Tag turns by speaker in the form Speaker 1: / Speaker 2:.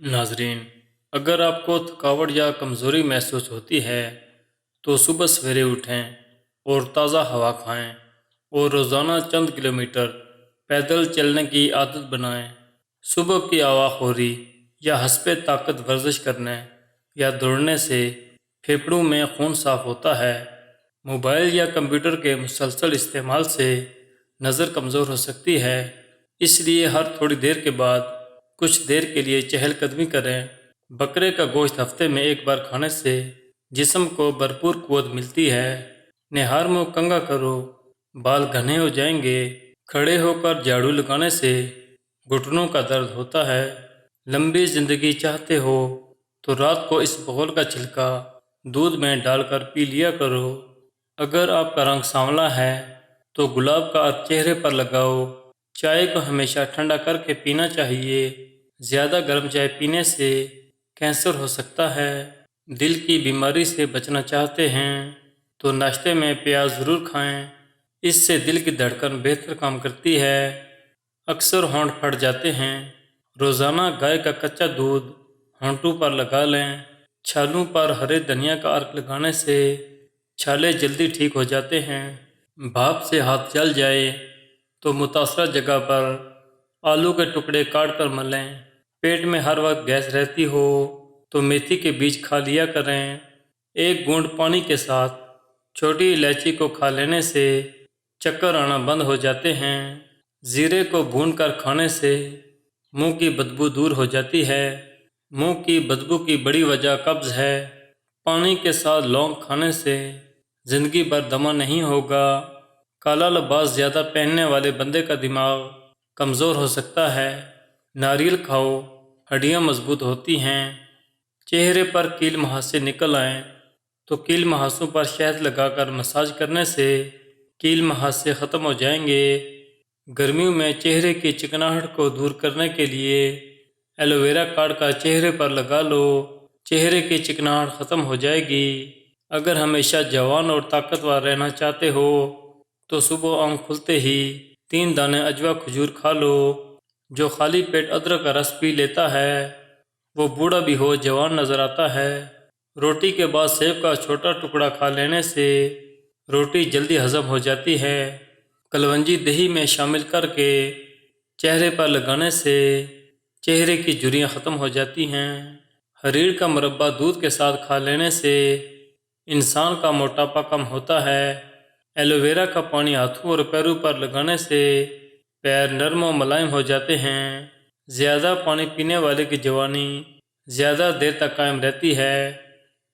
Speaker 1: ناظرین، اگر آپ کو تھکاوٹ یا کمزوری محسوس ہوتی ہے تو صبح سویرے اٹھیں اور تازہ ہوا کھائیں اور روزانہ چند کلومیٹر پیدل چلنے کی عادت بنائیں۔ صبح کی ہوا خوری یا حسب طاقت ورزش کرنے یا دوڑنے سے پھیپھڑوں میں خون صاف ہوتا ہے۔ موبائل یا کمپیوٹر کے مسلسل استعمال سے نظر کمزور ہو سکتی ہے، اس لیے ہر تھوڑی دیر کے بعد کچھ دیر کے لیے چہل قدمی کریں۔ بکرے کا گوشت ہفتے میں ایک بار کھانے سے جسم کو بھرپور قوت ملتی ہے۔ نہار منہ کنگھا کرو، بال گھنے ہو جائیں گے۔ کھڑے ہو کر جھاڑو لگانے سے گھٹنوں کا درد ہوتا ہے۔ لمبی زندگی چاہتے ہو تو رات کو اس بغل کا چھلکا دودھ میں ڈال کر پی لیا کرو۔ اگر آپ کا رنگ سانولا ہے تو گلاب کا عرق چہرے پر لگاؤ۔ چائے کو ہمیشہ ٹھنڈا کر کے پینا چاہیے۔ زیادہ گرم چائے پینے سے کینسر ہو سکتا ہے۔ دل کی بیماری سے بچنا چاہتے ہیں تو ناشتے میں پیاز ضرور کھائیں، اس سے دل کی دھڑکن بہتر کام کرتی ہے۔ اکثر ہونٹ پھٹ جاتے ہیں، روزانہ گائے کا کچا دودھ ہونٹوں پر لگا لیں۔ چھالوں پر ہرے دھنیا کا عرق لگانے سے چھالے جلدی ٹھیک ہو جاتے ہیں۔ بھاپ سے ہاتھ جل جائے تو متاثرہ جگہ پر آلو کے ٹکڑے کاٹ کر ملیں۔ پیٹ میں ہر وقت گیس رہتی ہو تو میتھی کے بیج کھا لیا کریں۔ ایک گھونٹ پانی کے ساتھ چھوٹی الائچی کو کھا لینے سے چکر آنا بند ہو جاتے ہیں۔ زیرے کو بھون کر کھانے سے منہ کی بدبو دور ہو جاتی ہے۔ منہ کی بدبو کی بڑی وجہ قبض ہے۔ پانی کے ساتھ لونگ کھانے سے زندگی بھر دمہ نہیں ہوگا۔ کالا لباس زیادہ پہننے والے بندے کا دماغ کمزور ہو سکتا ہے۔ ناریل کھاؤ، ہڈیاں مضبوط ہوتی ہیں۔ چہرے پر کیل مہاسے نکل آئیں تو کیل مہاسوں پر شہد لگا کر مساج کرنے سے کیل مہاسے ختم ہو جائیں گے۔ گرمیوں میں چہرے کی چکناہٹ کو دور کرنے کے لیے ایلو ویرا کاٹ کر چہرے پر لگا لو، چہرے کی چکناہٹ ختم ہو جائے گی۔ اگر ہمیشہ جوان اور طاقتور رہنا چاہتے ہو تو صبح آنکھ کھلتے ہی 3 دانے اجوا کھجور کھا لو۔ جو خالی پیٹ ادرک کا رس پی لیتا ہے وہ بوڑھا بھی ہو جوان نظر آتا ہے۔ روٹی کے بعد سیب کا چھوٹا ٹکڑا کھا لینے سے روٹی جلدی ہضم ہو جاتی ہے۔ کلونجی دہی میں شامل کر کے چہرے پر لگانے سے چہرے کی جھریاں ختم ہو جاتی ہیں۔ حریر کا مربع دودھ کے ساتھ کھا لینے سے انسان کا موٹاپا کم ہوتا ہے۔ ایلو ویرا کا پانی ہاتھوں اور پیروں پر لگانے سے پیر نرم و ملائم ہو جاتے ہیں۔ زیادہ پانی پینے والے کی جوانی زیادہ دیر تک قائم رہتی ہے۔